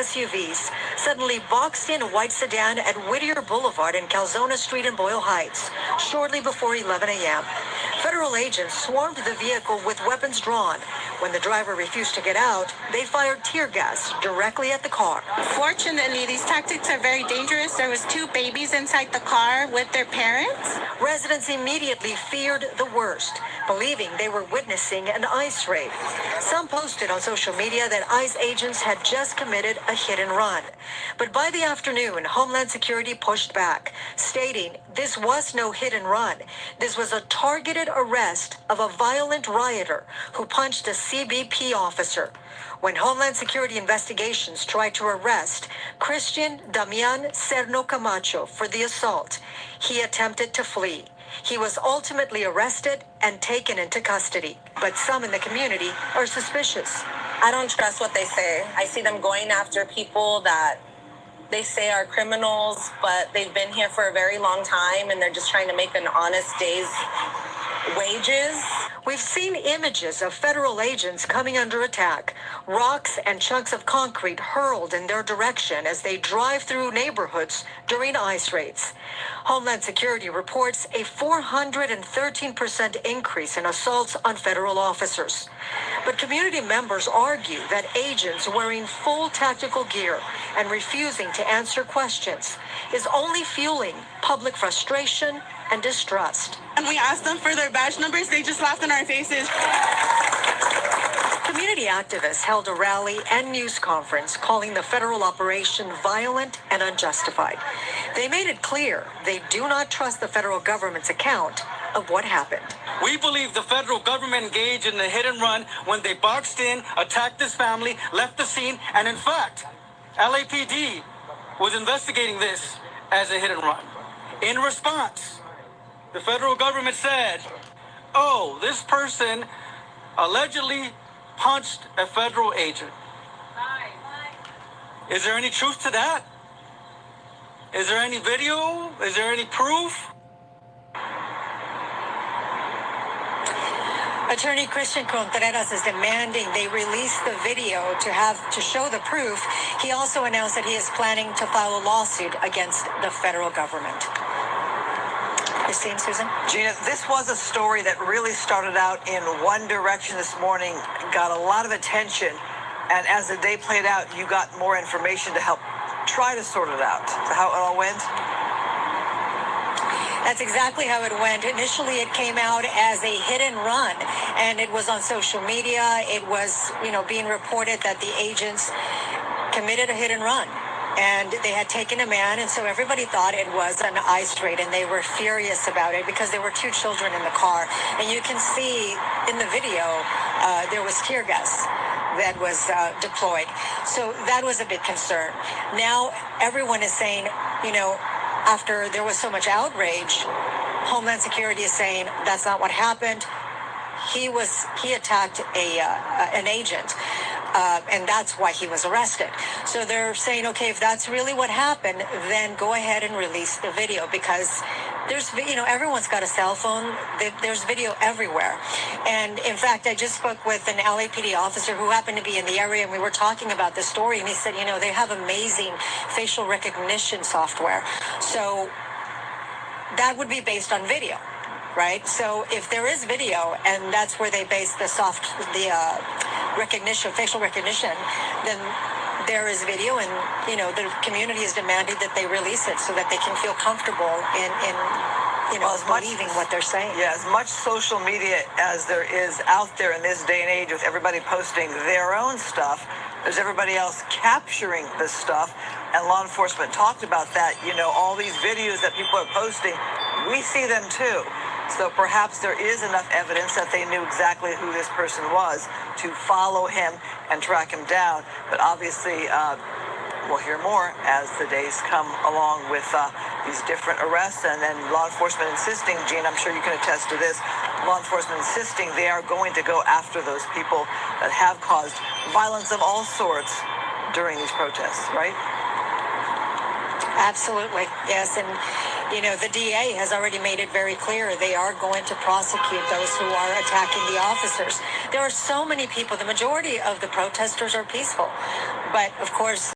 SUVs suddenly boxed in a white sedan at Whittier Boulevard and Calzona Street in Boyle Heights shortly before 11 a.m. Federal agents swarmed the vehicle with weapons drawn. When the driver refused to get out, they fired tear gas directly at the car. Fortunately, these tactics are very dangerous. There was 2 babies inside the car with their parents. Residents immediately feared the worst, believing they were witnessing an ICE raid. Some posted on social media that ICE agents had just committed a hit and run. But by the afternoon, Homeland Security pushed back, stating this was no hit and run. This was a targeted arrest of a violent rioter who punched a CBP officer. When Homeland Security investigations tried to arrest Christian Damian Serno Camacho for the assault, he attempted to flee. He was ultimately arrested and taken into custody. But some in the community are suspicious. I don't trust what they say. I see them going after people that they say are criminals, but they've been here for a very long time and they're just trying to make an honest day's wages. We've seen images of federal agents coming under attack, rocks and chunks of concrete hurled in their direction as they drive through neighborhoods during ICE raids. Homeland Security reports a 413% increase in assaults on federal officers. But community members argue that agents wearing full tactical gear and refusing to answer questions is only fueling public frustration and distrust. And we asked them for their badge numbers, they just laughed in our faces. Community activists held a rally and news conference calling the federal operation violent and unjustified. They made it clear they do not trust the federal government's account of what happened. We believe the federal government engaged in the hit and run when they boxed in, attacked this family, left the scene, and in fact, LAPD was investigating this as a hit and run. In response, the federal government said, oh, this person allegedly punched a federal agent. Is there any truth to that? Is there any video? Is there any proof? Attorney Christian Contreras is demanding they release the video to show the proof. He also announced that he is planning to file a lawsuit against the federal government. Christine, Susan? Gina, this was a story that really started out in one direction this morning, got a lot of attention, and as the day played out, you got more information to help try to sort it out. Is that how it all went? That's exactly how it went. Initially, it came out as a hit and run, and it was on social media. It was, being reported that the agents committed a hit and run. And they had taken a man, and so everybody thought it was an ICE raid, and they were furious about it because there were 2 children in the car. And you can see in the video, there was tear gas that was deployed. So that was a big concern. Now everyone is saying, after there was so much outrage, Homeland Security is saying that's not what happened. He attacked an agent. And that's why he was arrested. So they're saying, okay, if that's really what happened, then go ahead and release the video because there's, everyone's got a cell phone. There's video everywhere. And in fact, I just spoke with an LAPD officer who happened to be in the area, and we were talking about this story, and he said, they have amazing facial recognition software. So that would be based on video. Right? So if there is video, and that's where they base the recognition, facial recognition, then there is video, and the community has demanded that they release it so that they can feel comfortable in believing what they're saying. Yeah, as much social media as there is out there in this day and age, with everybody posting their own stuff, there's everybody else capturing this stuff, and law enforcement talked about that. All these videos that people are posting, we see them too. So perhaps there is enough evidence that they knew exactly who this person was to follow him and track him down. But obviously, we'll hear more as the days come along with these different arrests, and then law enforcement insisting, Gene, I'm sure you can attest to this, law enforcement insisting they are going to go after those people that have caused violence of all sorts during these protests, right? Absolutely, yes. And, the DA has already made it very clear they are going to prosecute those who are attacking the officers. There are so many people. The majority of the protesters are peaceful. But, of course,